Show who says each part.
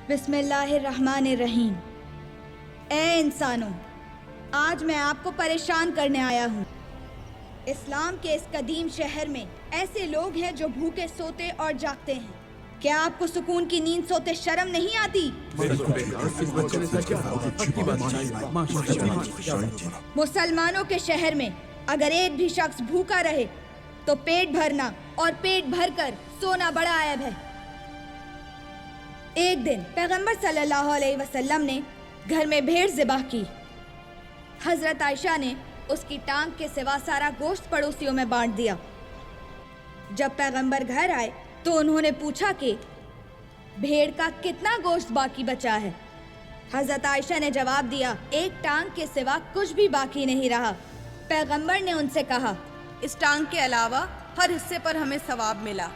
Speaker 1: बिस्मिल्लाहिर्रहमानिर्रहीम। ए इंसानों, आज मैं आपको परेशान करने आया हूँ। इस्लाम के इस कदीम शहर में ऐसे लोग हैं जो भूखे सोते और जागते हैं। क्या आपको सुकून की नींद सोते शर्म नहीं आती? मुसलमानों के शहर में अगर एक भी शख्स भूखा रहे तो पेट भरना और पेट भरकर सोना बड़ा ऐब है। एक दिन पैगंबर सल्लल्लाहु अलैहि वसल्लम ने घर में भेड़ ज़िबाह की। हजरत आयशा ने उसकी टांग के सिवा सारा गोश्त पड़ोसियों में बांट दिया। जब पैगंबर घर आए तो उन्होंने पूछा कि भेड़ का कितना गोश्त बाकी बचा है। हजरत आयशा ने जवाब दिया, एक टांग के सिवा कुछ भी बाकी नहीं रहा। पैगंबर ने उनसे कहा,
Speaker 2: इस टांग के अलावा हर हिस्से पर हमें सवाब मिला।